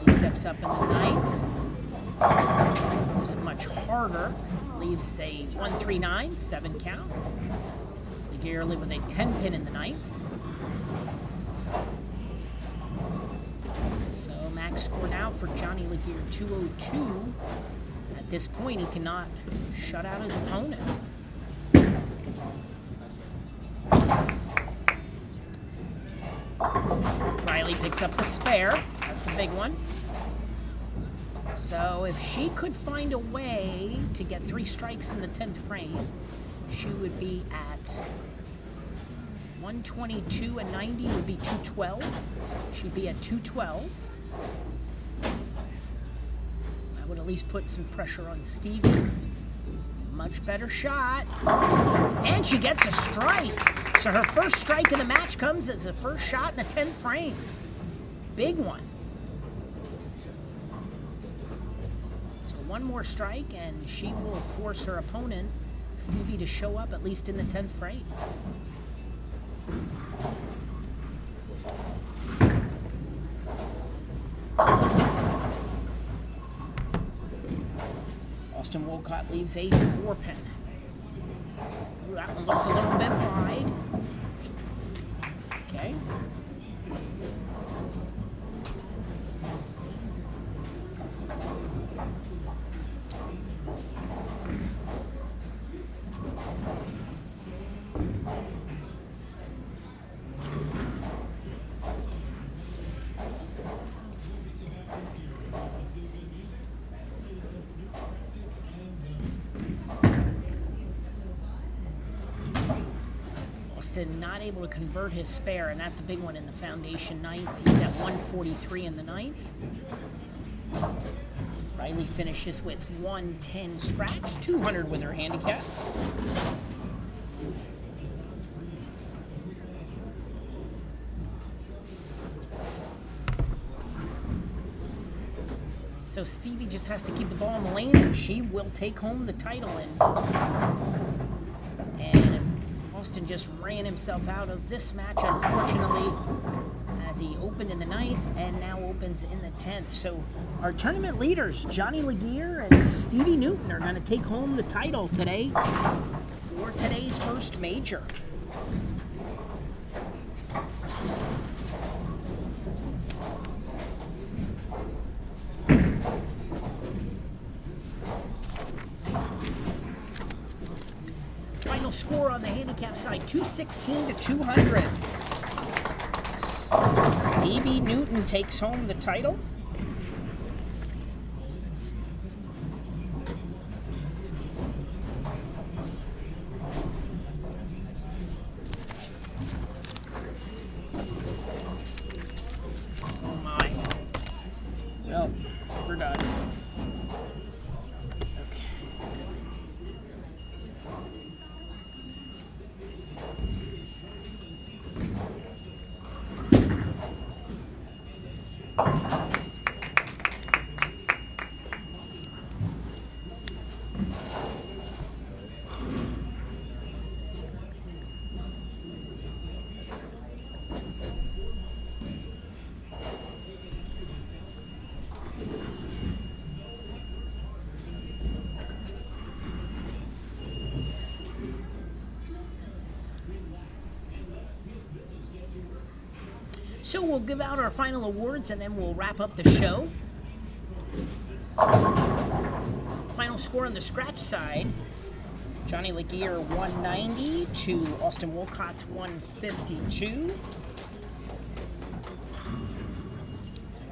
Steps up in the 9th. Throws it much harder. Leaves a 139, 7 count. Laguerre with a 10-pin in the 9th. So max score now for Johnny Laguerre 202. At this point, he cannot shut out his opponent. Riley picks up the spare. That's a big one. So if she could find a way to get 3 strikes in the 10th frame, she would be at 122 and 90 would be 212. She'd be at 212. That would at least put some pressure on Stevie. Much better shot. And she gets a strike. So her first strike in the match comes as the first shot in the 10th frame. Big one. One more strike, and she will force her opponent, Stevie, to show up at least in the 10th frame. Austin Wolcott leaves a 4-pin. Ooh, that one looks a little bit wide. Okay. Not able to convert his spare, and that's a big one in the foundation 9th. He's at 143 in the 9th. Riley finishes with 110 scratch, 200 with her handicap. So Stevie just has to keep the ball in the lane, and she will take home the title. And Austin just ran himself out of this match, unfortunately, as he opened in the 9th and now opens in the 10th. So our tournament leaders, Johnny Laguerre and Stevie Newton, are going to take home the title today for today's first major. Final score on the handicap side, 216 to 200. Stevie Newton takes home the title. Oh my. Well, we're done. Okay. So we'll give out our final awards and then we'll wrap up the show. Final score on the scratch side, Johnny Laguerre 190 to Austin Wolcott's 152. And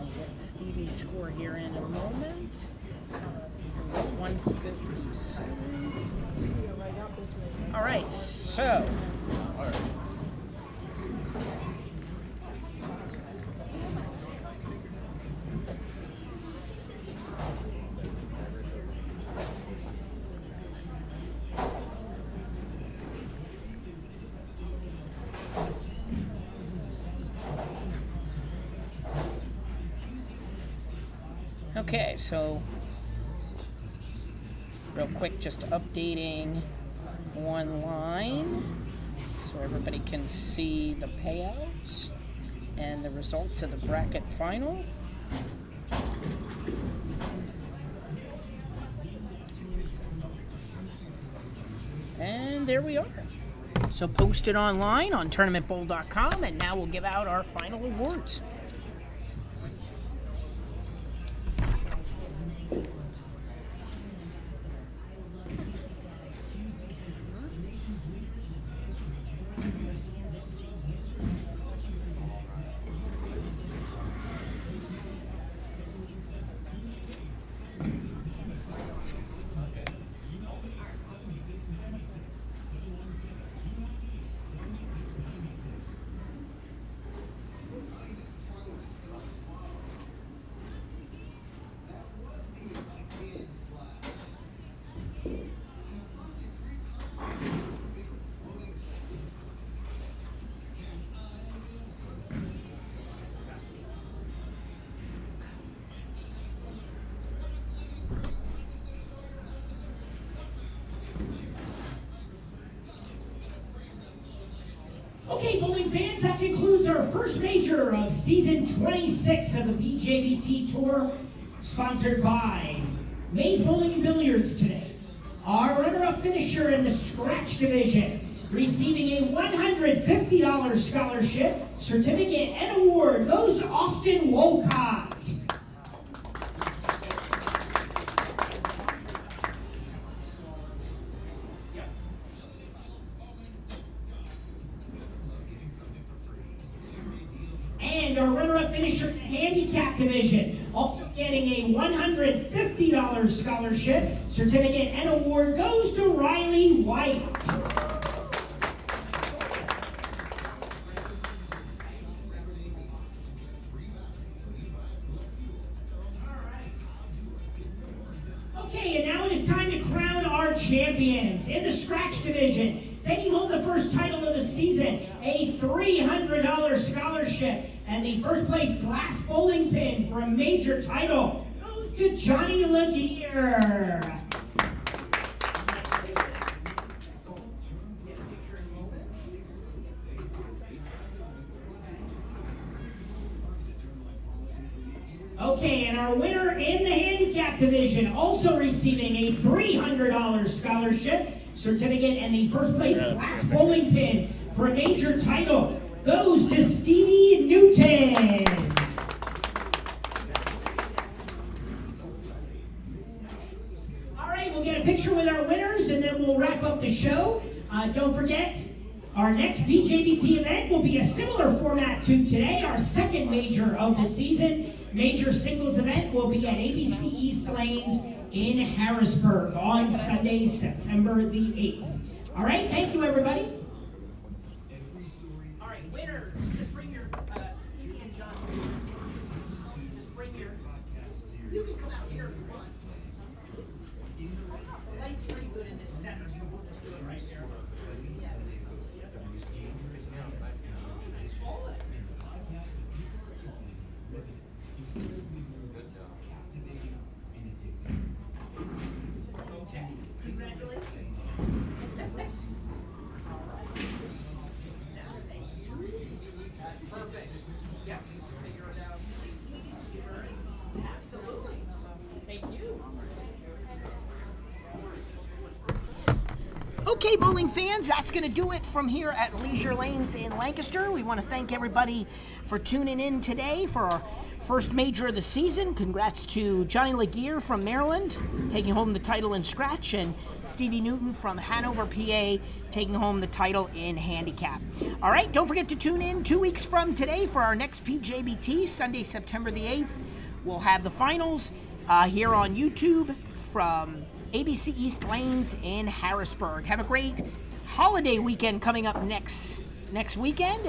I'll get Stevie's score here in a moment. 157. All right, so. Okay, so real quick, just updating one line so everybody can see the payouts and the results of the bracket final. And there we are. So posted online on tournamentbowl.com, and now we'll give out our final awards. Okay, bowling fans, that concludes our first major of season 26 of the BJBT Tour, sponsored by Mays Bowling and Billiards today. Our runner-up finisher in the scratch division, receiving a $150 scholarship, certificate, and award goes to Austin Wolcott. And our runner-up finisher in the handicap division, also getting a $150 scholarship, certificate, and award goes to Riley White. Okay, and now it is time to crown our champions. In the scratch division, taking home the first title of the season, a $300 scholarship, and the first place glass bowling pin for a major title goes to Johnny Laguerre. Okay, and our winner in the handicap division, also receiving a $300 scholarship certificate and the first place glass bowling pin for a major title, goes to Stevie Newton. All right, we'll get a picture with our winners and then we'll wrap up the show. Don't forget, our next PJBT event will be a similar format to today, our second major of the season. Major singles event will be at ABC East Lanes in Harrisburg on Sunday, September the 8th. All right, thank you, everybody. All right, winners, just bring your Stevie and John. Just bring your. You can come out here if you want. The light's pretty good in this center, so we'll just do it right here. Hold it. Good job. Okay, congratulations. Perfect. Yep. Figure it out. Absolutely. Thank you. Okay, bowling fans, that's going to do it from here at Leisure Lanes in Lancaster. We want to thank everybody for tuning in today for our first major of the season. Congrats to Johnny Laguerre from Maryland, taking home the title in scratch, and Stevie Newton from Hanover, PA, taking home the title in handicap. All right, don't forget to tune in 2 weeks from today for our next PJBT, Sunday, September the 8th. We'll have the finals here on YouTube from ABC East Lanes in Harrisburg. Have a great holiday weekend coming up next weekend.